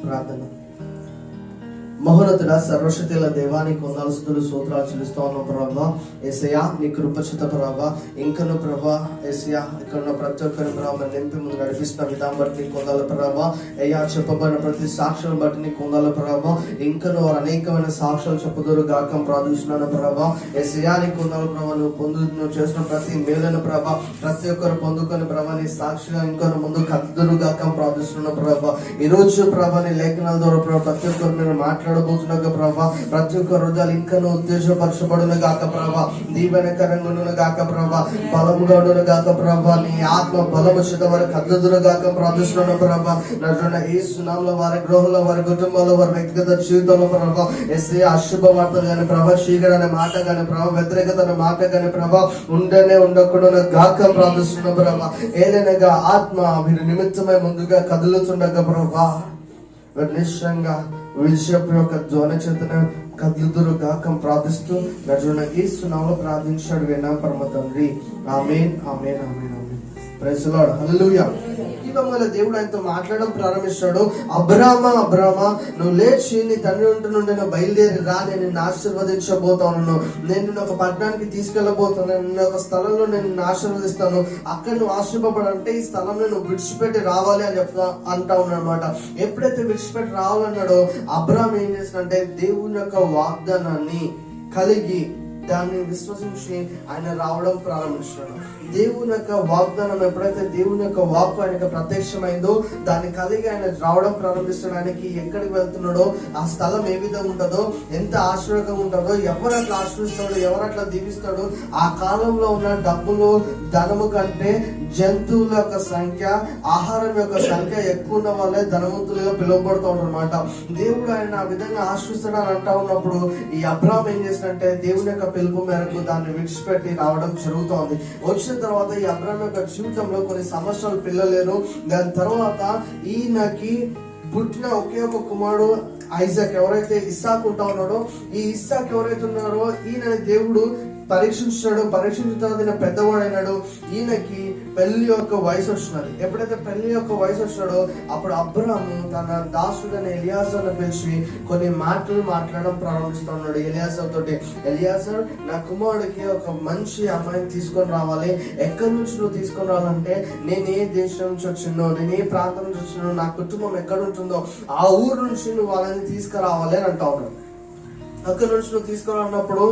ప్రార్థన. మహోన్నతుడా, సర్వశక్తుల దేవానికి వందనాలు స్తుతులు స్తోత్రాలు చెల్లిస్తా ఉన్నాం ప్రభా. యేసయ్యా, నీ కృపచిత ప్రభా, ఇంకను ప్రభా యేసయ్యా ఇక్కడ ఉన్న ప్రతి ఒక్కరి ప్రభావ నింపి ముందు నడిపిస్తున్న విధానం బట్టి నీకు వందనాలు ప్రభా. అయ్యా, చెప్పబడిన ప్రతి సాక్ష్యం బట్టి నీకు వందనాలు ప్రభా. ఇంకను వారు అనేకమైన సాక్ష్యాలు చెప్పుదురు గాక ప్రార్థిస్తున్నాను ప్రభా. యేసయ్యా, నీకు వందనాలు ప్రభా. నువ్వు చేసిన ప్రతి మేలును ప్రభా ప్రతి ఒక్కరు పొందుకొని ప్రభా నీ సాక్షిగా ఇంకొన ముందు కద్దురు గాక ప్రార్థిస్తున్నాను ప్రభా. ఈ రోజు ప్రభా నీ లేఖనాల ద్వారా ప్రభా ప్రతి ఒక్కరు నేను మాట్లాడబోతున్నాగా ప్రభా. ప్రతి ఒక్క హృదయాలు ఇంకను ఉద్దేశపరచబడును గాక ప్రభా. దీవెనకరంగా గాక ప్రభా. బలముగా ఉండును గాక ప్రభా. నీ ఆత్మ బలము చేత వారి కద్దురు గాక ప్రార్థిస్తున్నాను ప్రభా. నజరేయుడైన యేసు నామములో వారి గృహంలో వారి కుటుంబంలో వారి వ్యక్తిగత జీవితంలో ప్రభా యేసయ్యా అశుభ వార్తలు గాని ప్రభా చీకటి అనే మాట గాని ప్రభా వ్యతిరేకత అనే మాట గాని ప్రభా ఉండకూడదు గాక ప్రార్థిస్తున్నాను ప్రభా. ఏదైనా ఆత్మ వీరి నిమిత్తమై ముందుగా కదులుతుండగా ప్రభా నిశ్చయంగా విషయపు యొక్క ధ్వని చేతన కదులుదురు గాక ప్రార్థిస్తూ నజరేయుడైన యేసు నామములో ప్రార్థించాడు విన్నాం పరమ తండ్రి. ఆమేన్, ఆమేన్, ఆమేన్, ఆమేన్. Praise the Lord. హల్లెలూయా. ఇవాళ దేవుడు ఆయనతో మాట్లాడడం ప్రారంభిస్తాడు. అబ్రామా, అబ్రామా, నువ్వు లేచి నీ తండ్రి ఇంటి నుండి నువ్వు బయలుదేరి రా, నేను నిన్ను ఆశీర్వదించబోతాను. నేను నిన్ను ఒక పట్టణానికి తీసుకెళ్లబోతాను. నిన్ను ఒక స్థలంలో నేను నిన్ను ఆశీర్వదిస్తాను. అక్కడ నువ్వు ఆశీర్వపడాలంటే ఈ స్థలంలో నువ్వు విడిచిపెట్టి రావాలి అని అంటా ఉన్నాడనమాట. ఎప్పుడైతే విడిచిపెట్టి రావాలన్నాడో అబ్రామ్ ఏం చేసినంటే దేవుని యొక్క వాగ్దానాన్ని కలిగి దాన్ని విశ్వసించి ఆయన రావడం ప్రారంభించాడు. దేవుని యొక్క వాగ్దానం ఎప్పుడైతే దేవుని యొక్క వాక్కు ఆయనకు ప్రత్యక్షమైందో దాన్ని కలిగి ఆయన రావడం ప్రారంభిస్తాడు. ఆయనకి ఎక్కడికి వెళ్తున్నాడో ఆ స్థలం ఏ విధంగా ఉంటుందో, ఎంత ఆశ్చర్యంగా ఉంటుందో, ఎవరు అట్లా ఆశ్రయిస్తాడో, ఎవరు అట్లా దీవిస్తాడో. ఆ కాలంలో ఉన్న డబ్బులు ధనము కంటే జంతువుల యొక్క సంఖ్య, ఆహారం యొక్క సంఖ్య ఎక్కువ ఉన్న వాళ్ళే ధనవంతులుగా పిలువబడుతూ ఉంటారు అనమాట. దేవుడు ఆయన ఆ విధంగా ఆశ్రయిస్తాడని అంటా ఉన్నప్పుడు ఈ అబ్రామ్ ఏం చేసినంటే దేవుని యొక్క పిలుపు మేరకు దాన్ని విడిచిపెట్టి రావడం జరుగుతోంది. వచ్చిన తర్వాత ఈ అబ్రామ్ యొక్క జీవితంలో కొన్ని సంవత్సరాలు పిల్లలేరు. దాని తర్వాత ఈయనకి పుట్టిన ఒకే ఒక కుమారుడు ఐజాక్. ఎవరైతే ఇస్సాకు ఉంటా ఉన్నాడో ఈ ఇస్సాకు ఎవరైతే ఉన్నారో ఈయన దేవుడు పరీక్షించిన తర్వాత ఈయన పెద్దవాడైనాడు. ఈయనకి పెళ్లి యొక్క వయసు వచ్చినది. ఎప్పుడైతే పెళ్లి యొక్క వయసు వచ్చినాడో అప్పుడు అబ్రాము తన దాసుడైన ఎలియాజర్ను పిలిచి కొన్ని మాటలు మాట్లాడడం ప్రారంభిస్తున్నాడు ఎలియాజర్ తోటి. ఎలియాజర్, నా కుమారుడికి ఒక మంచి అమ్మాయిని తీసుకొని రావాలి. ఎక్కడి నుంచి నువ్వు తీసుకొని రావాలంటే నేను ఏ దేశం నుంచి వచ్చినో, నేను ఏ ప్రాంతం నుంచి వచ్చినో, నా కుటుంబం ఎక్కడ ఉంటుందో ఆ ఊరు నుంచి నువ్వు వాళ్ళని తీసుకురావాలి అని అంటా ఉన్నాడు. అక్కడ నుంచి నువ్వు తీసుకురాన్నప్పుడు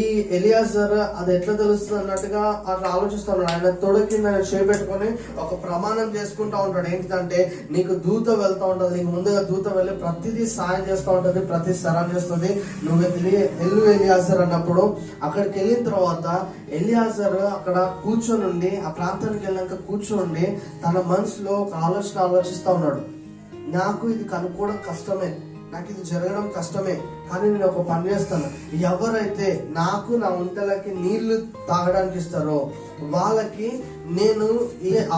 ఈ ఎలియాజర్ అది ఎట్లా తెలుస్తుంది అన్నట్టుగా అట్లా ఆలోచిస్తున్నాడు. ఆయన తొడ కింద చేపెట్టుకొని ఒక ప్రమాణం చేసుకుంటా ఉంటాడు. ఏంటంటే నీకు దూత వెళ్తా ఉంటది, నీకు ముందుగా దూత వెళ్ళి ప్రతిదీ సాయం చేస్తూ ఉంటది, ప్రతి సరం చేస్తుంది. నువ్వు ఎల్లు ఎలియాజర్ అన్నప్పుడు అక్కడికి వెళ్ళిన తర్వాత ఎలియాజర్ అక్కడ కూర్చొని ఆ ప్రాంతానికి వెళ్ళాక కూర్చోండి తన మనసులో ఒక ఆలోచన ఆలోచిస్తా ఉన్నాడు. నాకు ఇది కనుక్కోవడం కష్టమే, నాకు ఇది జరగడం కష్టమే, కానీ నేను ఒక పని చేస్తాను. ఎవరైతే నాకు నా ఒంటెలకి నీళ్లు తాగడానికి ఇస్తారో వాళ్ళకి నేను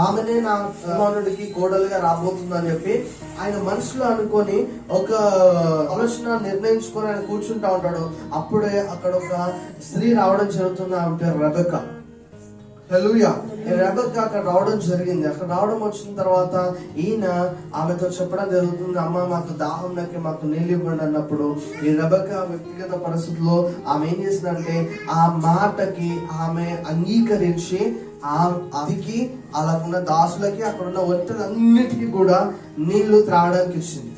ఆమెనే నా కుమారుడికి కోడలుగా రాబోతుందని చెప్పి ఆయన మనసులో అనుకొని ఒక ఆలోచన నిర్ణయించుకొని ఆయన కూర్చుంటా ఉంటాడు. అప్పుడే అక్కడ ఒక స్త్రీ రావడం జరుగుతుంది. ఆమె పేరు రెబెక్కా. హల్లెలూయా. రెబెక్కా అక్కడ రావడం జరిగింది. అక్కడ రావడం వచ్చిన తర్వాత ఈయన ఆమెతో చెప్పడం జరుగుతుంది, అమ్మ మాకు దాహం నాకి, మాకు నీళ్ళు ఇవ్వండి అన్నప్పుడు ఈ రెబెక్కా వ్యక్తిగత పరిస్థితుల్లో ఆమె ఏం చేసిందంటే ఆ మాటకి ఆమె అంగీకరించి అదికి అలాగున్న దాసులకి అక్కడున్న ఒంటెలన్నిటికీ కూడా నీళ్లు త్రాగడానికి ఇచ్చింది.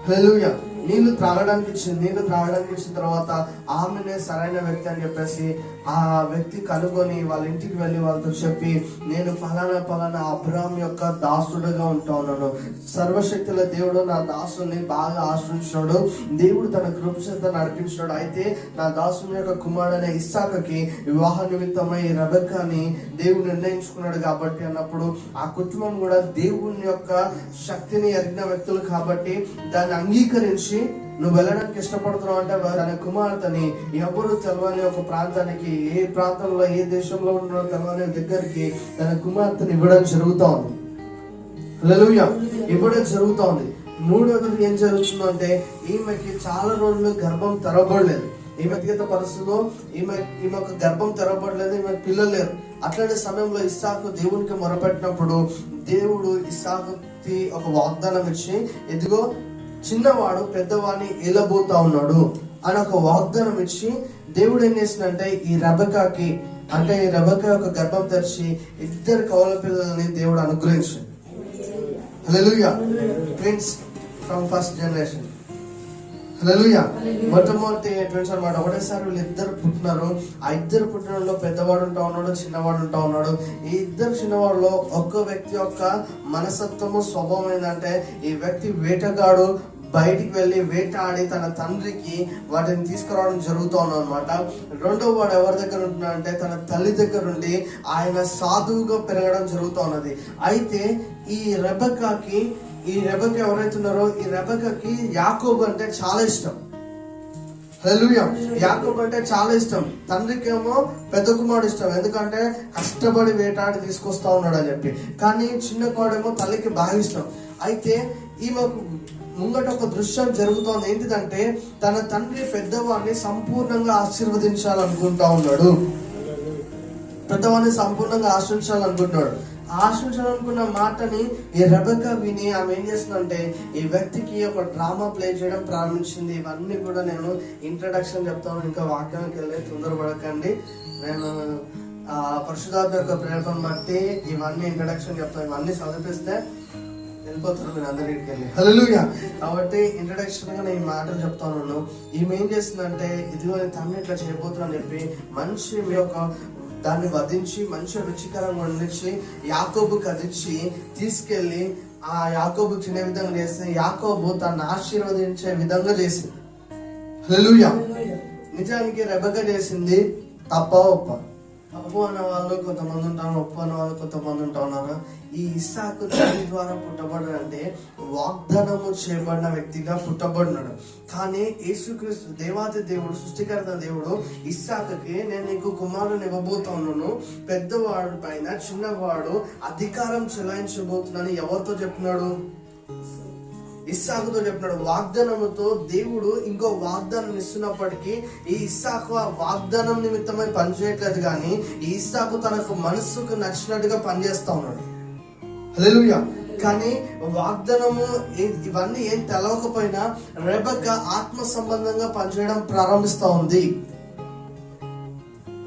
హల్లెలూయా. నీళ్లు త్రాగడానికి ఇచ్చిన తర్వాత ఆమెనే సరైన వ్యక్తి అని చెప్పేసి ఆ వ్యక్తి కనుగొని వాళ్ళ ఇంటికి వెళ్ళి వాళ్ళతో చెప్పి, నేను ఫలానా అబ్రామ్ యొక్క దాసుడుగా ఉంటా ఉన్నాను. సర్వశక్తుల దేవుడు నా దాసుని బాగా ఆశ్రయించాడు, దేవుడు తన కృప చేత నడిపించాడు. అయితే నా దాసుని యొక్క కుమారుడైన ఇస్సాకుకి వివాహ నిమిత్తమై రెబెక్కాని దేవుడు నిర్ణయించుకున్నాడు కాబట్టి అన్నప్పుడు ఆ కుటుంబం కూడా దేవుని యొక్క శక్తిని ఎరిగిన వ్యక్తులు కాబట్టి దాన్ని అంగీకరించి నువ్వు వెళ్ళడానికి ఇష్టపడుతున్నావు అంటే తన కుమార్తెని ఎవరు తెలవని ఒక ప్రాంతానికి, ఏ ప్రాంతంలో ఏ దేశంలో ఉన్న తెలవని దగ్గరికి తన కుమార్తెని ఇవ్వడం జరుగుతా ఉంది. హల్లెలూయా. ఇవ్వడం జరుగుతా ఉంది. మూడోది ఏం జరుగుతుందంటే ఈమెకి చాలా రోజులు గర్భం తెరవబడలేదు. ఈ వ్యక్తిగత పరిస్థితుల్లో ఈమె ఒక గర్భం తెరవబడలేదు, ఈమె పిల్లలు లేరు. అట్లాంటి సమయంలో ఇస్సాకు దేవునికి మొరపెట్టినప్పుడు దేవుడు ఇస్సాకుకి ఒక వాగ్దానం ఇచ్చి, ఇదిగో చిన్నవాడు పెద్దవాడిని ఏలబోతా ఉన్నాడు అని ఒక వాగ్దానం ఇచ్చి, దేవుడు ఏం చేసిందంటే ఈ రెబెకాకి ఒక గర్భం తెరిచి 2 కవల పిల్లల్ని దేవుడు అనుగ్రహించాడు. హల్లెలూయా. Twins from first generation. హల్లెలూయా. మొట్టమొదటి ట్విన్స్ అన్నమాట. ఒకటేసారి వీళ్ళిద్దరు పుట్టినారు. ఆ 2 పుట్టినలో పెద్దవాడు ఉంటా ఉన్నాడు, చిన్నవాడు ఉంటా ఉన్నాడు. ఈ 2 చిన్నవాడులో ఒక్క వ్యక్తి యొక్క మనస్తత్వము, స్వభావం ఏంటంటే ఈ వ్యక్తి వేటగాడు, బయటికి వెళ్ళి వేటాడి తన తండ్రికి వాటిని తీసుకురావడం జరుగుతూ ఉన్నమాట. రెండో వాడు ఎవరి దగ్గర ఉంటున్నాడంటే తన తల్లి దగ్గర నుండి ఆయన సాధువుగా పెరగడం జరుగుతూ ఉన్నది. అయితే ఈ రెబెకా ఎవరైతే ఉన్నారో ఈ రెబెకాకి యాకోబు అంటే చాలా ఇష్టం. హల్లెలూయా. యాకోబు అంటే చాలా ఇష్టం. తండ్రికి ఏమో పెద్ద కుమారుడు ఇష్టం, ఎందుకంటే కష్టపడి వేటాడి తీసుకొస్తా ఉన్నాడు అని చెప్పి. కానీ చిన్న కుమారుడేమో తల్లికి బాగా ఇష్టం. అయితే ఈమెకు ముంగట ఒక దృశ్యం జరుగుతోంది. ఏంటిదంటే తన తండ్రి పెద్దవాడిని సంపూర్ణంగా ఆశీర్వదించాలనుకుంటా ఉన్నాడు. పెద్దవాడిని సంపూర్ణంగా ఆశించాలనుకున్న మాటని ఈ రెబెకా విని ఆమె ఏం చేస్తుందంటే ఈ వ్యక్తికి ఒక డ్రామా ప్లే చేయడం ప్రారంభించింది. ఇవన్నీ కూడా నేను ఇంట్రడక్షన్ చెప్తాను, ఇంకా వాక్యానికి వెళ్ళి తొందరపడకండి. నేను పరిశుద్ధాత్మ యొక్క ప్రేరణ బట్టి ఇవన్నీ ఇంట్రడక్షన్ చెప్తాను. ఇవన్నీ చదివిస్తే వెళ్ళిపోతారు మీరు అందరికి వెళ్ళి. హల్లెలూయా. కాబట్టి ఇంట్రడక్షన్ గా నేను ఈ మాటలు చెప్తాను. ఈమె ఏం చేస్తుందంటే ఇదిగో తమ్మి ఇట్లా చేయబోతున్నా అని చెప్పి మంచి మీ యొక్క దాన్ని వధించి మంచి రుచికరంగా వండించి యాకోబుకి అదిచ్చి తీసుకెళ్లి ఆ యాకోబు తినే విధంగా చేస్తే యాకోబు తను ఆశీర్వదించే విధంగా చేసింది. హల్లెలూయా. నిజానికి రెబెకా చేసింది తప్పు అన్న వాళ్ళు కొంతమంది ఉంటారు, ఒప్పు అన్న వాళ్ళు కొంతమంది ఉంటా ఉన్నారు. ఈ ఇస్సాకు తల్లి ద్వారా పుట్టబడాడంటే వాగ్దానము చేయబడిన వ్యక్తిగా పుట్టబడినాడు. కానీ యేసుక్రీస్తు దేవాది దేవుడు, సృష్టికర్త దేవుడు ఇస్సాకుకి నేను నీకు కుమారుని ఇవ్వబోతా ఉన్నాను, పెద్దవాడు పైన చిన్నవాడు అధికారం చెలాయించబోతున్నాను. ఎవరితో చెప్పినాడు? ఇస్సాకుతో చెప్పినాడు. వాగ్దానముతో దేవుడు ఇంకో వాగ్దానం ఇస్తున్నప్పటికీ ఈ ఇస్సాకు ఆ వాగ్దానం నిమిత్తమై పనిచేయట్లేదు, కానీ ఈ ఇస్సాకు తనకు మనస్సుకు నచ్చినట్టుగా పనిచేస్తా ఉన్నాడు. హల్లెలూయా. కానీ వాగ్దానము ఇవన్నీ ఏం తెలవకపోయినా రెబెకా ఆత్మ సంబంధంగా పనిచేయడం ప్రారంభిస్తా ఉంది.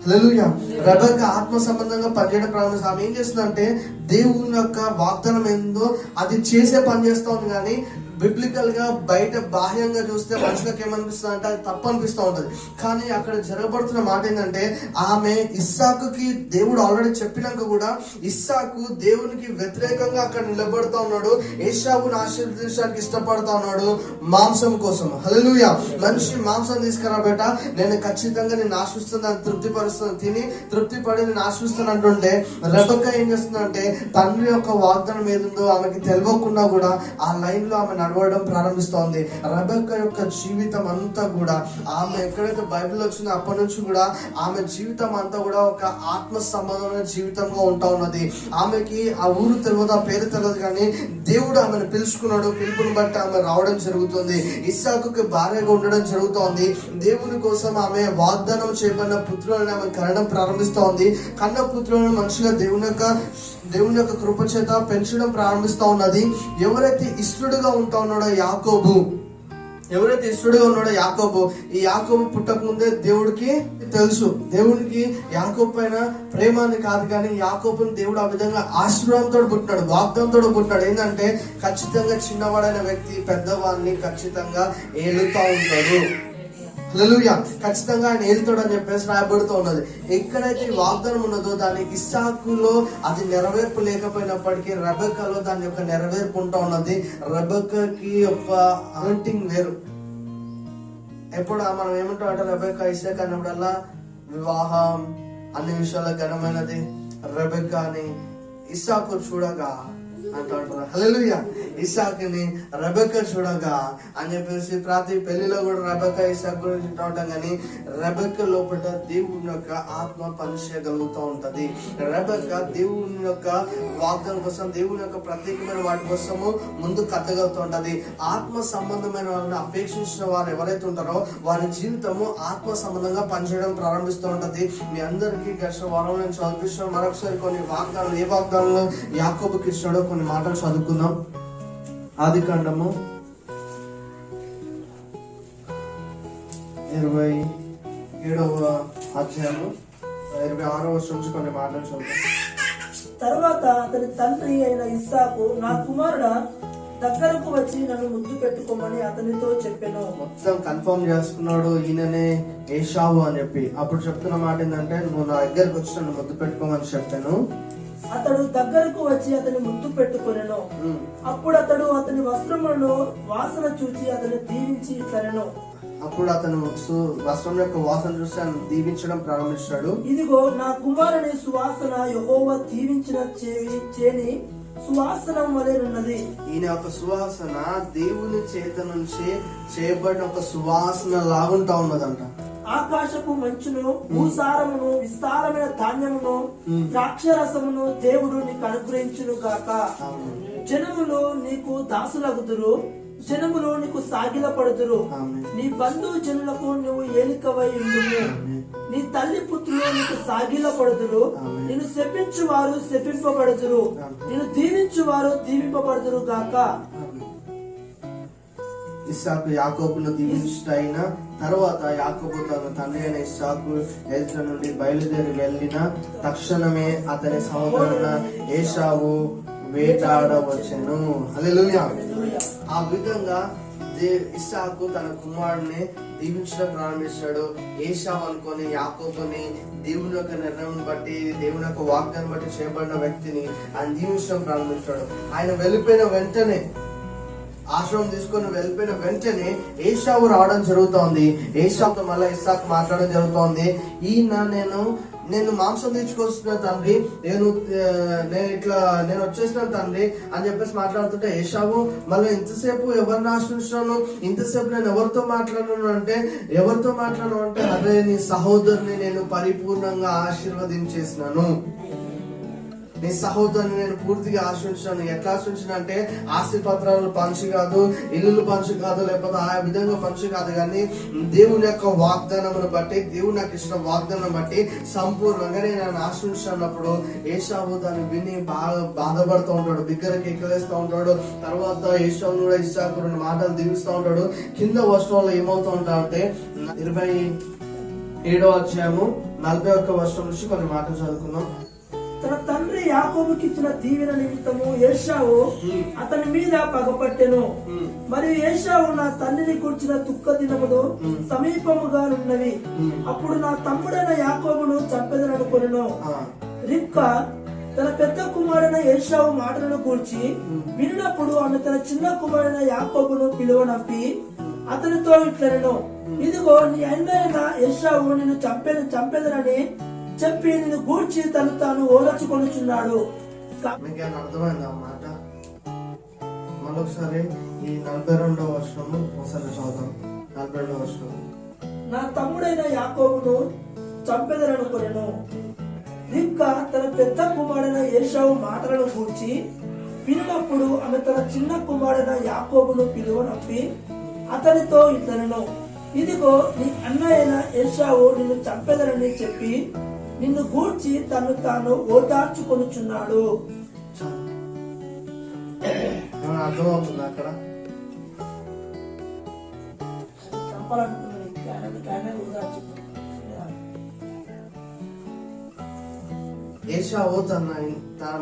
హల్లెలూయా. రెబెకా ఆత్మ సంబంధంగా పనిచేయడం ప్రారంభిస్తా. ఆమె ఏం చేస్తుందంటే దేవుని యొక్క వాగ్దానం ఏందో అది చేసే పని చేస్తా ఉంది. కానీ బిబ్లికల్ గా బయట బాహ్యంగా చూస్తే మనుషులకు ఏమనిపిస్తుంది అంటే అది తప్పు అనిపిస్తూ ఉంటది. కానీ అక్కడ జరగబడుతున్న మాట ఏంటంటే ఆమె ఇస్సాకుకి దేవుడు ఆల్రెడీ చెప్పినాక కూడా ఇస్సాకు దేవునికి వ్యతిరేకంగా అక్కడ నిలబడుతూ ఉన్నాడు. ఏశావును ఆశీర్వదించడానికి ఇష్టపడతా ఉన్నాడు మాంసం కోసం. హల్లెలూయా. మనిషి మాంసం తీసుకురాబేట నేను ఖచ్చితంగా నేను ఆశిస్తున్నాను, తృప్తిపరుస్తాను, తిని తృప్తిపడి నేను ఆశిస్తాను అంటుంటే రెబెకా ఏం చేస్తుందంటే తండ్రి యొక్క వాగ్దానం ఏదుందో ఆమెకి తెలియకుండా కూడా ఆ లైన్ లో ఆమె నడవడం ప్రారంభిస్తోంది. రెబెకా యొక్క జీవితం అంతా కూడా ఆమె ఎక్కడైతే బైబిల్ వచ్చిందో అప్పటి నుంచి కూడా ఆమె జీవితం అంతా కూడా ఒక ఆత్మ సంబంధమైన జీవితంగా ఉంటా ఉన్నది. ఆమెకి ఆ ఊరు తెలియదు, ఆ పేరు తెలియదు, కానీ దేవుడు ఆమెను పిలుచుకున్నాడు. పిలుపుని బట్టి ఆమె రావడం జరుగుతుంది. ఇస్సాకుకి భార్యగా ఉండడం జరుగుతోంది. దేవుని కోసం ఆమె వాగ్దానం చేయబడిన పుత్రులను ఆమె కనడం ప్రారంభిస్తోంది. కన్న పుత్రులను మంచిగా దేవుని యొక్క కృప చేత పెంచడం ప్రారంభిస్తా ఉన్నది. ఎవరైతే ఇష్టడుగా ఉంటా ఉన్నాడో యాకోబు, ఈ యాకోబు పుట్టక ముందే దేవుడికి తెలుసు. దేవునికి యాకోబు పైన ప్రేమాన్ని కాదు, కానీ యాకోబుని దేవుడు ఆ విధంగా ఆశీర్వాదంతో పుట్టినాడు, వాగ్దానంతో పుట్టినాడు. ఏంటంటే ఖచ్చితంగా చిన్నవాడైన వ్యక్తి పెద్దవాడిని ఖచ్చితంగా ఏలుతా ఉంటాడు. హల్లెలూయా. ఖచ్చితంగా ఆయన ఏలుతాడు అని చెప్పేసి రాయబడుతూ ఉన్నది. ఎక్కడైతే వాగ్దానం ఉన్నదో దాని ఇస్సాకులో అది నెరవేర్పు లేకపోయినప్పటికీ రెబెకాలో దాని యొక్క నెరవేర్పు ఉంటా ఉన్నది. రెబెకాకి యొక్క అనంటింగ్ వేరు. ఎప్పుడు మనం ఏమంటాం అంటే రెబెకా ఇస్సాకు అన్నప్పుడల్లా వివాహం అన్ని విషయాల్లో ఘనమైనది. రెబెకాని ఇస్సాకు చూడగా అంటూ ఉంటారు. హల్లెలూయా. ఇస్సాకుని రెబెక్క చూడగా అని చెప్పేసి ప్రతి పెళ్లిలో కూడా రెబెక్క ఇస్సాకు గురించి ఉంటాం, కానీ రెబెక్క లోపల దేవుని యొక్క ఆత్మ పనిచేయగలుగుతూ ఉంటది. రెబెక్క దేవుని యొక్క వాగ్దానం కోసం, దేవుని యొక్క ప్రత్యేకమైన వాటి కోసము ముందు కట్టగలుగుతూ ఉంటది. ఆత్మ సంబంధమైన వారిని అపేక్షించిన వారు ఎవరైతే ఉంటారో వారి జీవితము ఆత్మ సంబంధంగా పనిచేయడం ప్రారంభిస్తూ ఉంటది. మీ అందరికీ గత వారం నేను చదివిస్తున్నాను. మరొకసారి కొన్ని వాగ్దానాలు, ఏ వాగ్దానంలో యాకోబుకి ఇచ్చినాడో కొన్ని మాటలు చదువుకుందాం. ఆదికాండము 27వ అధ్యాయము 26వ వచనం నుంచి కొన్ని మాటలు చదువుతాం. తర్వాత అతని తండ్రి అయిన ఇస్సాకు, నా కుమారుడా, దగ్గరకు వచ్చి నన్ను ముద్దు పెట్టుకోమని అతనితో చెప్పాను. మొత్తం కన్ఫర్మ్ చేసుకున్నాడు ఈయననే ఏషావు అని చెప్పి. అప్పుడు చెప్తున్న మాట ఏంటంటే, నువ్వు నా దగ్గరకు వచ్చి నన్ను ముద్దు పెట్టుకోమని చెప్పాను. అతడు దగ్గరకు వచ్చి అతని ముద్దు పెట్టుకొనెను. అప్పుడు అతడు అతని వస్త్రములను వాసన చూచి అతని దీవించి ఇట్లనెను. అప్పుడు అతను వస్త్రం యొక్క వాసన చూసి ఆయన దీవించడం ప్రారంభించాడు. ఇదిగో నా కుమారుని సువాసన యెహోవా దీవించిన చేని సువాసనం వలె ఉన్నది. ఈయన యొక్క సువాసన దేవుని చేత నుంచి చేయబడిన ఒక సువాసన లాగుంటా ఉన్నదంట. ఆకాశపు మంచును, భూసారమును, విస్తారమైన ధాన్యమును, ద్రాక్షరసమును దేవుడు నీకు అనుగ్రహించును గాక. జనములు నీకు దాసులగుదురు, జనములు నీకు సాగిల పడుదురు. నీ బంధు జనులకు నువ్వు ఏలికవై ఉండుము. నీ తల్లి పుత్రులు నీకు సాగిల పడుదురు. నిన్ను శపించు వారు శపింపబడుదురు, నిన్ను దీవించు వారు దీవింపబడుదురు గాక. ఇస్సాకు యాకోబును దీవించుటైన తర్వాత యాకోబు తన తండ్రి అయిన ఇస్సాకు ఎజ్రా నుండి బయలుదేరి వెళ్ళిన తక్షణమే అతని సహోదరుడైన ఏశావు వేటాడవచ్చెను. హల్లెలూయా. ఆ విధంగా ఇస్సాకు తన కుమారుడిని దీవించడం ప్రారంభించాడు. ఏశావు అనుకొని యాకోబుని దేవుని యొక్క నిర్ణయం బట్టి, దేవుని యొక్క వాగ్దానం బట్టి చేయబడిన వ్యక్తిని ఆయన దీవించడం ప్రారంభించాడు. ఆయన వెళ్ళిపోయిన వెంటనే, ఆశ్రమం తీసుకొని వెళ్ళిపోయిన వెంటనే ఏశావు రావడం జరుగుతోంది. ఏశావుతో మళ్ళీ ఇస్సాకు మాట్లాడడం జరుగుతోంది. ఈయన నేను మాంసం తెచ్చుకొస్తున్న తండ్రి, నేను వచ్చేసిన తండ్రి అని చెప్పేసి మాట్లాడుతుంటే, ఏశావు మళ్ళీ ఇంతసేపు ఎవరిని ఆశ్రయించాను, ఇంతసేపు నేను ఎవరితో మాట్లాడను అంటే, అదే నీ సహోదరుని నేను పరిపూర్ణంగా ఆశీర్వదించేసినాను, నీ సహోదరుని నేను పూర్తిగా ఆశ్రయించాను. ఎట్లా ఆశ్రయించిన అంటే, ఆస్తి పత్రాలు పంచి కాదు, ఇల్లు పంచి కాదు, లేకపోతే ఆ విధంగా పంచి కాదు, కానీ దేవుని యొక్క వాగ్దానమును బట్టి, దేవుని నాకు ఇచ్చిన వాగ్దానం బట్టి సంపూర్ణంగా నేను ఆశ్రయించినప్పుడు ఏశావు దాన్ని విని బాగా బాధపడుతూ ఉంటాడు, బిగ్గరకి ఎక్కలేస్తూ ఉంటాడు. తర్వాత ఏశావును కూడా ఇస్సాకు 2 మాటలు దీవిస్తూ ఉంటాడు. కింద వర్షంలో ఏమవుతూ ఉంటాడంటే, 27వ అధ్యాయము 41వ వర్షం నుంచి కొన్ని మాటలు చదువుకుందాం. తన తండ్రి యాకోబుకి ఇచ్చిన దీవెన నిమిత్తము ఏశావు అతని మీద పగపట్టెను. మరియు ఏశావు, నా తండ్రిని కూర్చిన దుఃఖ దినములు సమీపముగా ఉన్నవి, అప్పుడు నా తమ్ముడైన యాకోబును చంపెదననుకొనెను. రిబ్కా తన పెద్ద కుమారుడైన ఏశావు మాటలను కూర్చి వినినప్పుడు ఆమె తన చిన్న కుమారుడైన యాకోబును పిలువనంపి అతనితో ఇట్లనెను, ఇదిగో నీ అన్నయ్య ఏశావు నిన్ను చంపెదనని చెప్పి నిన్ను గూర్చి తను తాను ఓదార్చుకొనుచున్నాడు. అర్థమైందా మాట? మరొకసారి ఈ 42వ వర్షము ఒకసారి చదువుతాం. 42వ వర్షం. నా తమ్ముడైన యాకోబును చంపెదననుకొనెను. రిబ్కా తన పెద్ద కుమారుడైన ఏశావు మాటలను గూర్చి విన్నప్పుడు ఆమె తన చిన్న కుమారుడైన యాకోబును పిలువనంపి అతనితో ఇట్లనెను, ఇదిగో నీ అన్నయ్య ఏశావు నిన్ను చంపెదనని చెప్పి నిన్ను గూర్చి తను తాను ఓదార్చుకొనుచున్నాడు. అర్థమవుతుంది అక్కడ? ఏశావు తన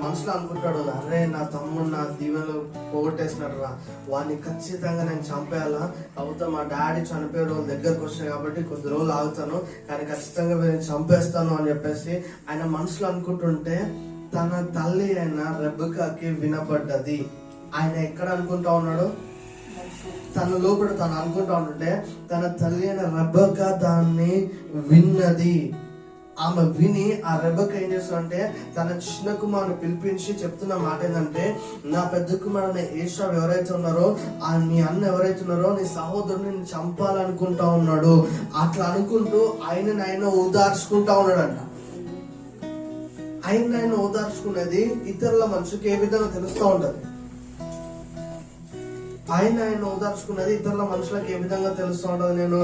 మనసులో అనుకుంటాడు, అరే నా తమ్ముడు నా దీవెనలు పోగొట్టేసినాడు రా, వాడిని ఖచ్చితంగా నేను చంపేయాలా, అవుతా మా డాడీ చనిపోయే రోజు దగ్గరకు వచ్చాయి కాబట్టి కొద్ది రోజులు ఆగుతాను, కానీ ఖచ్చితంగా నేను చంపేస్తాను అని చెప్పేసి ఆయన మనసులో అనుకుంటుంటే తన తల్లి అయిన రెబెక్కాకి వినపడ్డది. ఆయన ఎక్కడ అనుకుంటా ఉన్నాడు? తన లోపల తను అనుకుంటా ఉంటుంటే తన తల్లి అయిన రెబెక్కా దాన్ని విన్నది. ఆమె విని ఆ రెబెక్క ఏం చేస్తుందంటే తన చిన్న కుమారుని పిలిపించి చెప్తున్న మాట ఏంటంటే, నా పెద్ద కుమారుని ఏషావు ఎవరైతే ఉన్నారో నీ అన్న ఎవరైతే ఉన్నారో నీ సహోదరుని నేను చంపాలనుకుంటా ఉన్నాడు. అట్లా అనుకుంటూ ఆయన ఓదార్చుకుంటా ఉన్నాడంట. ఆయన ఓదార్చుకునేది ఇతరుల మనుషుకి ఏ విధంగా తెలుస్తూ ఉంటది. ఆయన ఓదార్చుకున్నది ఇతరుల మనుషులకు ఏ విధంగా తెలుస్తూ ఉంటది. నేను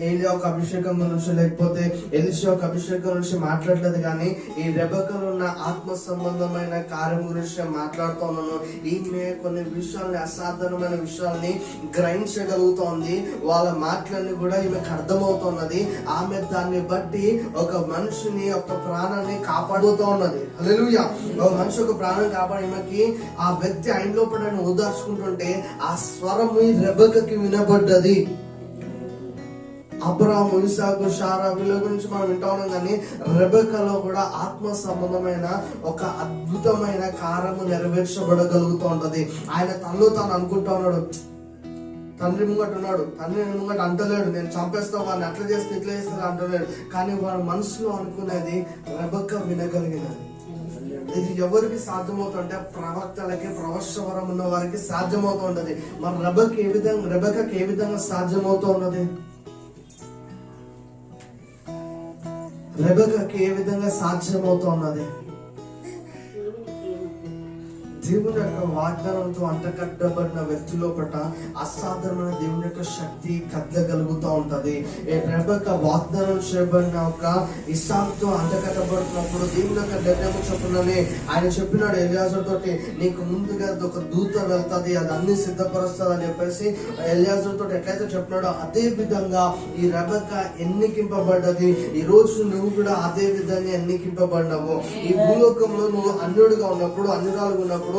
ఏలియా ఒక అభిషేకం గురించి లేకపోతే ఎలీషా ఒక అభిషేకం గురించి మాట్లాడలేదు, కానీ ఈ రెబెక్కలో ఉన్న ఆత్మ సంబంధమైన కార్యం గురించి మాట్లాడుతూ ఉన్నాను. ఈమె కొన్ని విషయాల్ని, అసాధారణమైన విషయాల్ని గ్రహించగలుగుతోంది. వాళ్ళ మాటలన్నీ కూడా ఈమెకు అర్థమవుతున్నది. ఆమె దాన్ని బట్టి ఒక మనిషిని, ఒక ప్రాణాన్ని కాపాడుతూ ఉన్నది. హల్లెలూయా. ఒక మనిషి ఒక ప్రాణం కాపాడి ఈమెకి ఆ వ్యక్తి ఆయన లోపల ఓదార్చుకుంటుంటే ఆ స్వరము రెబెక్కకి వినబడ్డది. అబ్రాహాము, ఇసాకు, శారా వీళ్ళ గురించి మనం వింటా ఉన్నాం, కానీ రెబెక్కలో కూడా ఆత్మ సంబంధమైన ఒక అద్భుతమైన కార్యము నెరవేర్చబడగలుగుతూ ఉంటది. ఆయన తనలో తాను అనుకుంటా ఉన్నాడు, తండ్రి ముంగట ఉన్నాడు, తండ్రి ముంగట అంటలేడు నేను చంపేస్తా వాడిని, అట్లా చేస్తే ఇట్లా చేస్తా అంటలేడు, కానీ వాడు మనసులో అనుకునేది రెబెక్క వినగలిగినది. ఇది ఎవరికి సాధ్యమవుతుంటే ప్రవక్తలకి, ప్రవచవరం ఉన్న వారికి సాధ్యమవుతూ ఉంటది. మరి రెబెక్కకి ఏ విధంగా సాధ్యమవుతూ ఉన్నది? రెబెక్కకి ఏ విధంగా సాధ్యమవుతూ ఉన్నది? దేవుని యొక్క వాగ్దానంతో అంటకట్టబడిన వ్యక్తి లోపల అసాధారణమైన దేవుని యొక్క శక్తి కదలగలుగుతూ ఉంటది. రెబెక్క వాగ్దానం చేయబడిన ఒక ఇస్సాకుతో అంటకట్టబడుతున్నప్పుడు దేవుని యొక్క నిర్ణయం చొప్పుననే ఆయన చెప్పినాడు ఎలియాజరు తోటి, నీకు ముందుగా ఒక దూత వెళ్తాది, అది అన్ని సిద్ధపరుస్తుంది అని చెప్పేసి ఎలియాజరు తోటి ఎట్లయితే చెప్పినాడో అదే విధంగా ఈ రెబెక్క ఎన్నికింపబడ్డది. ఈ రోజు నువ్వు కూడా అదే విధంగా ఎన్నికింపబడినావు. ఈ భూలోకంలో నువ్వు అన్యుడిగా ఉన్నప్పుడు, అన్యురాలుగా ఉన్నప్పుడు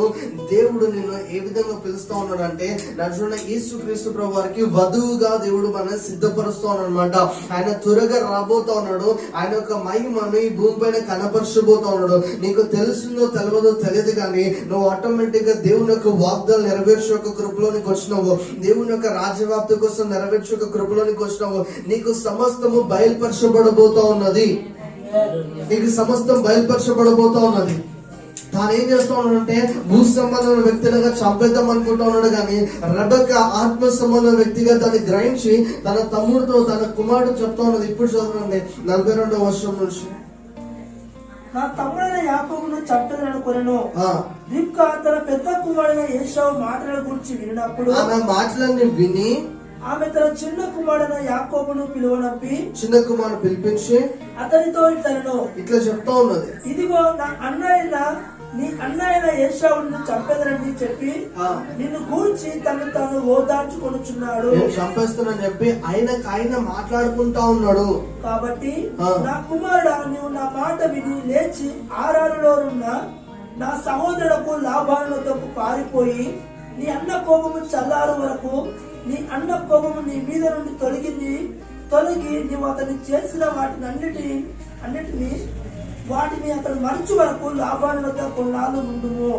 దేవుడు నిన్ను ఏ విధంగా పిలుస్తా ఉన్నాడు అంటే, నడుచున్న యేసుక్రీస్తు ప్రభు వారికి వధువుగా దేవుడు మనల్ని సిద్ధపరుస్తా ఉన్నాడు అనమాట. ఆయన త్వరగా రాబోతా ఉన్నాడు. ఆయన యొక్క మహిమను ఈ భూమి పైన కనపరచబోతా ఉన్నాడు. నీకు తెలుస్తుందో తెలియదో తెలియదు, కానీ నువ్వు ఆటోమేటిక్ గా దేవుని యొక్క వాగ్దాలు నెరవేర్చే ఒక కృపలోనికి వచ్చినావు. దేవుని యొక్క రాజ్యవ్యాప్తి కోసం నెరవేర్చే ఒక కృపలోనికి వచ్చినావు. నీకు సమస్తము బయలుపరచబడబోతా ఉన్నది. నీకు సమస్తం బయలుపరచబడబోతా ఉన్నది. తాను ఏం చేస్తా ఉన్నాడంటే భూ సంబంధమైన వ్యక్తిగా చంపేద్దాం అనుకుంటా ఉన్నాడు, కానీ రెబెక్క ఆత్మ సంబంధమైన వ్యక్తిగా దాన్ని గ్రహించి తన తమ్ముడితో, తన కుమారుడు చెప్తా ఉన్నది. ఇప్పుడు చదవండి 42వ వర్షం నుంచి. నా తమ్ముడైన యాకోబును చంపేదనుకొనెను. రిబ్కా తన పెద్ద కుమారుడైన ఏశావు మాటల గురించి విన్నప్పుడు, ఆమె మాటలన్నీ విని ఆమె తన చిన్న కుమారుడైన యాకోబును పిలువనంపి, చిన్న కుమారుడు పిలిపించి అతనితో ఇట్లా చెప్తా ఉన్నది, ఇదిగో నా నీ అన్నయ్య ఏశావును చంపేదనని చెప్పి నిన్ను గూర్చి తను తాను ఓదార్చుకొనుచున్నాడు. చంపేస్తానని చెప్పి ఆయన మాట్లాడుకుంటా ఉన్నాడు. కాబట్టి నా కుమారుడా, నీవు నా మాట విని లేచి ఆరారులో ఉన్న నా సహోదరులకు లాభాలతో పారిపోయి నీ అన్న కోపము చల్లారు వరకు, నీ అన్న కోపము నీ మీద నుండి తొలగి నీవు అతను చేసిన అన్నిటినీ అతను మరచు వరకు లాభాలతో కొన్నాళ్ళు ఉండుము.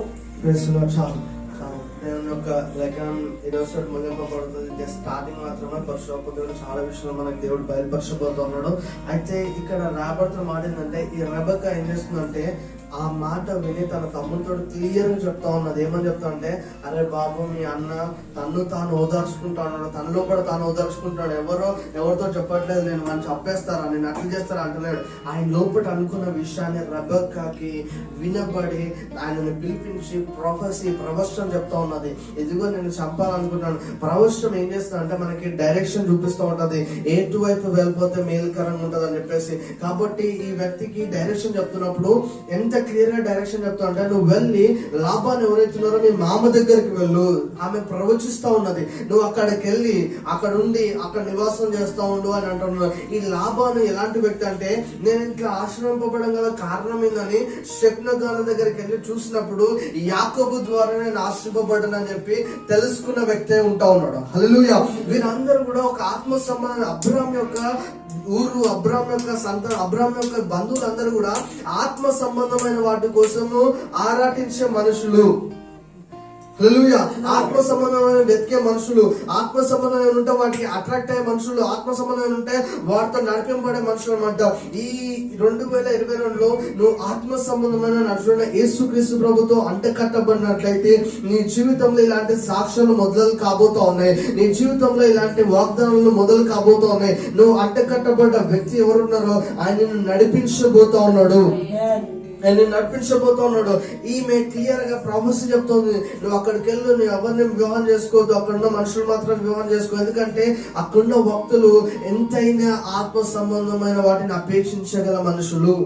దేవుని యొక్క లేఖనం ఈరోజు ముగింపబడుతుంది. స్టార్టింగ్ మాత్రమే పరిశోధకుడు చాలా విషయాలు మనకు దేవుడు బయలుపరచబోతున్నాడు. అయితే ఇక్కడ రాబడుతున్న మాట ఏంటంటే, ఈ రెబెక్క ఏం చేస్తుందంటే ఆ మాట విని తన తమ్ముడితో క్లియర్ గా చెప్తా ఉన్నది. ఏమని చెప్తా అంటే, అరే బాబు, మీ అన్న తన్ను తాను ఓదార్చుకుంటా ఉన్నాడు, తనలో కూడా తాను ఓదార్చుకుంటాడు, ఎవరితో చెప్పట్లేదు నేను మనం చంపేస్తారా, నేను అట్లా చేస్తారా అంటలేడు. ఆయన లోపల అనుకున్న విషయాన్ని రెబెక్కకి వినబడి ఆయనను పిలిపించి ప్రవచనం చెప్తా ఉన్నది. ఇదిగో నేను చంపాలనుకుంటున్నాను. ప్రవచనం ఏం చేస్తుందంటే మనకి డైరెక్షన్ చూపిస్తూ ఉంటది, ఎటువైపు వెళ్ళిపోతే మేలుకరంగా ఉంటది అని చెప్పేసి. కాబట్టి ఈ వ్యక్తికి డైరెక్షన్ చెప్తున్నప్పుడు ఎంత క్లియర్ గా డైరెక్షన్ చెప్తా అంటే, నువ్వు వెళ్ళి లాభాన్ని ఎవరైతున్నారో మీ మామ దగ్గరికి వెళ్ళు. ఆమె ప్రవచిస్తా ఉన్నది, నువ్వు అక్కడికి వెళ్ళి అక్కడ నివాసం చేస్తా ఉండు అని అంటున్నాడు. ఈ లాభాన్ని ఎలాంటి వ్యక్తి అంటే, నేను ఇట్లా ఆశ్రయింపబడం గల కారణం ఏందని శకునగాల దగ్గరికి వెళ్ళి చూసినప్పుడు యాకోబు ద్వారా నేను ఆశ్రయింపబడ్డానని చెప్పి తెలుసుకున్న వ్యక్తి ఉంటా ఉన్నాడు. హల్లెలూయా. వీరందరూ కూడా ఒక ఆత్మ సంబంధం, అబ్రాహాం యొక్క ఊరు, అబ్రాహాం యొక్క సంతానం, అబ్రాహాం యొక్క బంధువులందరూ కూడా ఆత్మ సంబంధమైన వాటి కోసము ఆరాటించే మనుషులు. హల్లెలూయా. ఆత్మ సంబంధమైన వెతికే మనుషులు, ఆత్మ సంబంధమైన ఉంటే వాటికి అట్రాక్ట్ అయ్యే మనుషులు, ఆత్మ సంబంధమైన ఉంటే వాటితో నడిపింపబడే మనుషులు అనమాట. ఈ 2022లో నువ్వు ఆత్మ సంబంధమైన నడుచుకున్న యేసుక్రీస్తు ప్రభుతో అంటకట్టబడినట్లయితే నీ జీవితంలో ఇలాంటి సాక్ష్యాలు మొదలు కాబోతా ఉన్నాయి. నీ జీవితంలో ఇలాంటి వాగ్దానాలు మొదలు కాబోతా ఉన్నాయి. నువ్వు అంటకట్టబడ్డ వ్యక్తి ఎవరున్నారో ఆయన నడిపించబోతా ఉన్నాడు. ఆయన నడిపించబోతా ఉన్నాడు. ఈమె క్లియర్ గా ప్రామిస్ చెప్తోంది, నువ్వు అక్కడికి వెళ్ళు, నువ్వు ఎవరిని వివాహం చేసుకోవద్దు, అక్కడున్న మనుషులు మాత్రం వివాహం చేసుకో. ఎందుకంటే అక్కడున్న భక్తులు ఎంతైనా ఆత్మ సంబంధమైన వాటిని అపేక్షించగల మనుషులు.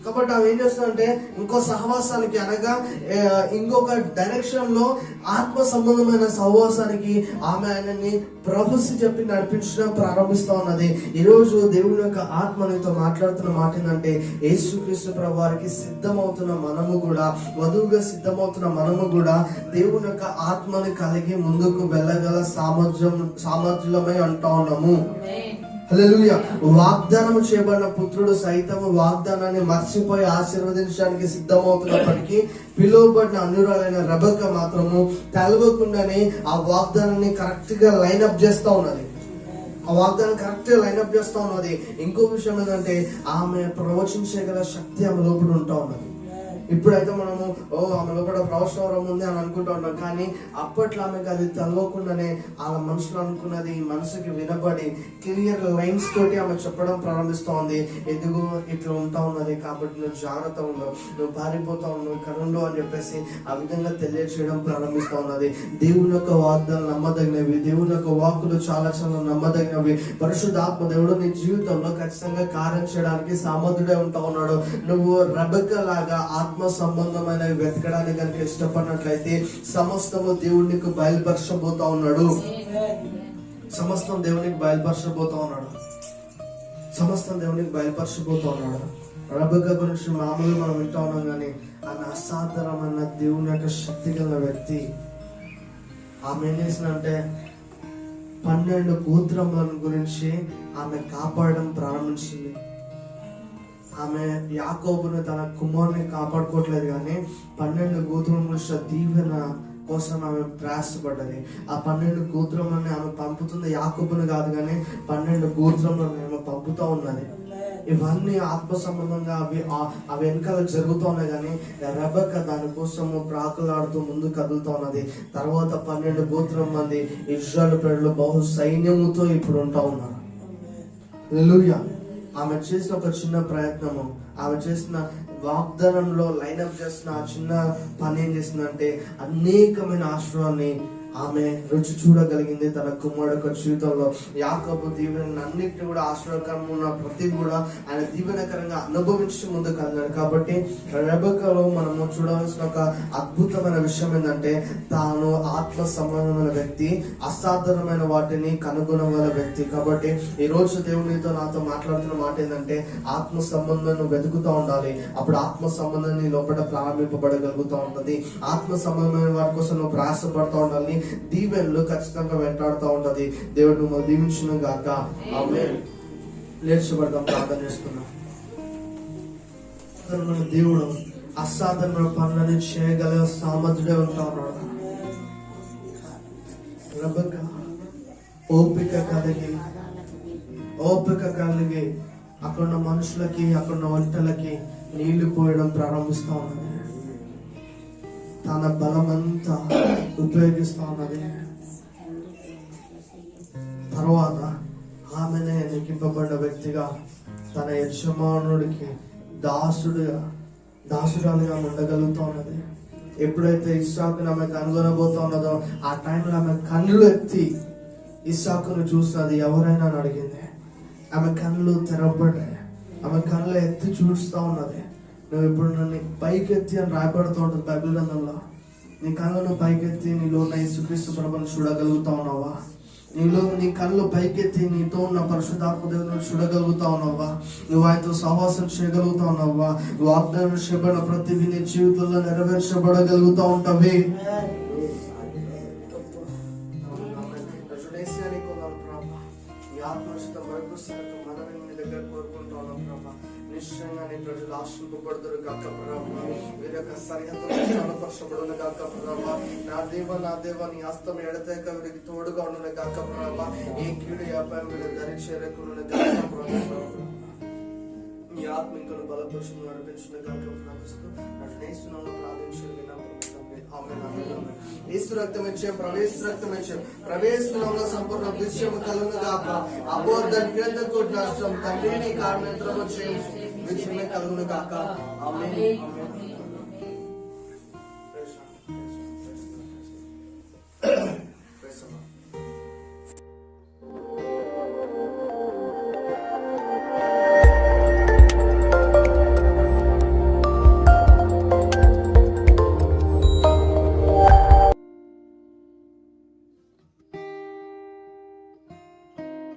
కాబట్టి ఆమె ఏం చేస్తుందంటే ఇంకో సహవాసానికి అనగా ఇంకొక డైరెక్షన్ లో ఆత్మ సంబంధమైన సహవాసానికి ఆమె ఆయనని ప్రొఫెసీ చెప్పి నడిపించడం ప్రారంభిస్తా ఉన్నది. ఈ రోజు దేవుని యొక్క ఆత్మ నీతో మాట్లాడుతున్న మాట ఏంటంటే యేసుక్రీస్తు ప్రభువారికి సిద్ధమవుతున్న మనము కూడా, వధువుగా సిద్ధమవుతున్న మనము కూడా దేవుని యొక్క ఆత్మని కలిగి ముందుకు వెళ్ళగల సామర్థ్యమై అంటా ఉన్నాము. హల్లెలూయా. వాగ్దానం చేయబడిన పుత్రుడు సైతము వాగ్దానాన్ని మర్చిపోయి ఆశీర్వదించడానికి సిద్ధమవుతున్నప్పటికీ పిలువబడిన అనురాలైన రెబెక్క మాత్రము తెలవకుండానే ఆ వాగ్దానాన్ని కరెక్ట్ గా లైన్అప్ చేస్తా ఉన్నది. ఆ వాగ్దానం కరెక్ట్ గా లైన్అప్ చేస్తా ఉన్నది. ఇంకో విషయం ఏంటంటే ఆమె ప్రవచించగల శక్తి ఆమె లోపల ఉంటా ఉన్నది. ఇప్పుడైతే మనము ఆమె లోపల ప్రవచనం ఉంది అని అనుకుంటా ఉంటాం, కానీ అప్పట్లో ఆమెకు అది తెలవకుండానే ఆ మనుషులు అనుకున్నది మనసుకి వినబడి క్లియర్ లైన్స్ తోటి ఆమె చెప్పడం ప్రారంభిస్తా ఉంది. ఎదుగో ఇట్లా ఉంటా ఉన్నది, కాబట్టి నువ్వు జాగ్రత్త ఉండవు, నువ్వు పారిపోతా ఉన్నావు, ఇక్కడ ఉండవు అని చెప్పేసి ఆ విధంగా తెలియజేయడం ప్రారంభిస్తా ఉన్నది. దేవుని యొక్క వాగ్దానాలు నమ్మదగినవి, దేవుని యొక్క వాక్కులు చాలా చాలా నమ్మదగినవి. పరిశుద్ధాత్మ దేవుడు నీ జీవితంలో ఖచ్చితంగా కార్యం చేయడానికి సామర్థ్యుడే ఉంటా ఉన్నాడు. నువ్వు రెబెక్క లాగా ఆత్మ సంబంధమైన వెతకడానికి కనుక ఇష్టపడినట్లయితే సమస్తము దేవునికి బయలుపరచబోతా ఉన్నాడు. సమస్తం దేవునికి బయలుపరచబోతా ఉన్నాడు. సమస్తం దేవునికి బయలుపరచబోతా ఉన్నాడు. రెబెక్క గురించి మామూలుగా మనం వింటా ఉన్నాం, కానీ ఆమె అసాధారణమైన దేవుని యొక్క శక్తి గల వ్యక్తి. ఆమె ఏం చేసిందంటే 12 గోత్రముల గురించి ఆమె కాపాడడం ప్రారంభించింది. ఆమె యాకోబును తన కుమారుని కాపాడుకోవట్లేదు, కానీ 12 గోత్రముల దీవెన కోసం ఆమె ప్రయాసపడ్డది. ఆ 12 గోత్రములని ఆమె పంపుతుంది, యాకోబును కాదు కానీ 12 గోత్రములను ఆమె పంపుతా ఉన్నది. ఇవన్నీ ఆత్మ సంబంధంగా అవి వెనకాల జరుగుతూ ఉన్నాయి, కానీ రెబెక్క దానికోసము ప్రాకులాడుతూ ముందు కదులుతూ ఉన్నది. తర్వాత 12 గోత్రం మంది ఇశ్రాయేలు ప్రజలు బహు సైన్యముతో ఇప్పుడు ఉంటా ఉన్నారు. హల్లెలూయా. ఆమె చేసిన ఒక చిన్న ప్రయత్నము, ఆమె చేసిన వాగ్దానంలో లైన్అప్ చేసిన ఆ చిన్న పని ఏం చేసిందంటే అనేకమైన ఆశ్రయాన్ని ఆమె రుచి చూడగలిగింది తన కుమారుడు యొక్క జీవితంలో. యాకోబు దీవెన అన్నిటిని కూడా ఆశ్రయకరంగా ఉన్న ప్రతి కూడా ఆయన దీవెనకరంగా అనుభవించి ముందుకు కదిలాడు. కాబట్టి రెబెక్కలో మనము చూడవలసిన ఒక అద్భుతమైన విషయం ఏంటంటే తాను ఆత్మ సంబంధమైన వ్యక్తి, అసాధారణమైన వాటిని కనుగొనగల వ్యక్తి. కాబట్టి ఈ రోజు దేవునితో నాతో మాట్లాడుతున్న మాట ఏంటంటే ఆత్మ సంబంధం నువ్వు వెతుకుతూ ఉండాలి. అప్పుడు ఆత్మ సంబంధం నీ లోపల ప్రారంభింపబడగలుగుతూ ఉంటది. ఆత్మ సంబంధమైన వాటి కోసం నువ్వు ప్రయాసపడుతూ ఉండాలి. దీవెనలు ఖచ్చితంగా వెంటాడుతూ ఉంటది. దేవుడు నువ్వు దీవించును గాక. ఆమేన్. లేచిపడదాం, ప్రార్థన చేసుకున్నాం. దేవుడు అసాధారణ పనులని చేయగల సామర్థ్యుడే ఉంటా ఉన్నాడు. రెబెక్క ఓపిక కలిగి అక్కడున్న మనుషులకి, అక్కడున్న వంటలకి నీళ్లు పోయడం ప్రారంభిస్తా ఉన్నది. తన బలమంతా ఉపయోగిస్తా ఉన్నది. తర్వాత ఆమెనే ఎన్నికింపబడ్డ వ్యక్తిగా తన యజమానుడికి దాసురాలుగా ఉండగలుగుతా ఉన్నది. ఎప్పుడైతే ఇస్సాకుని ఆమె కనుగొనబోతా ఉన్నదో ఆ టైంలో ఆమె కళ్ళు ఎత్తి ఇస్సాకును చూసినది ఎవరైనా అని అడిగింది. ఆమె కళ్ళు తెరవబడ్డాయి. ఆమె కళ్ళు ఎత్తి చూస్తా ఉన్నది. నువ్వు ఇప్పుడు నన్ను పైకెత్తి అని రాయబడుతూ ఉంటుంది బైబిల్ గ్రంథంలో. నీ కళ్ళను పైకెత్తి నీలో ఉన్న యేసుక్రీస్తు ప్రభువును చూడగలుగుతా ఉన్నావా? నీ కళ్ళు పైకెత్తి నీతో ఉన్న పరిశుద్ధాత్మ దేవుని చూడగలుగుతా ఉన్నావా? నువ్వు ఆయనతో సహవాసం చేయగలుగుతా ఉన్నావా? వాగ్దానం చేయబడిన ప్రతిదీ నీ జీవితంలో నెరవేర్చబడగలుగుతా ఉంటావి. ఈ ఆత్మ అంత వరకు సరకు మనల్ని మీ దగ్గర కోరుకుంటా ఉన్నాం ప్రభా. నిశ్చయంగా నీ ప్రజలు ఆశింపబడుతురు గాక ప్రభా. వీరి యొక్క సరిహద్దులు బలపరచబడును గాక ప్రభా. నా దేవ నీ హస్తం ఎడతేక వీరికి తోడుగా ఉండును గాక ప్రభా. ఏ కీడు వ్యాపారం వీరి దరి చేరకును గాక ప్రభా. మీ ఆత్మికను బలపరుషును నడిపించును గాక ప్రార్థిస్తూ నడిపిస్తున్నాను ప్రార్థించు విన్నాము. రక్తం ఇచ్చాం ప్రవేశంలో సంపూర్ణ విజయం కలుగు గాక. అబోధ నష్టం తండ్రి నీ కారణం విజయమే కలుగును గాక. ఆమేన్.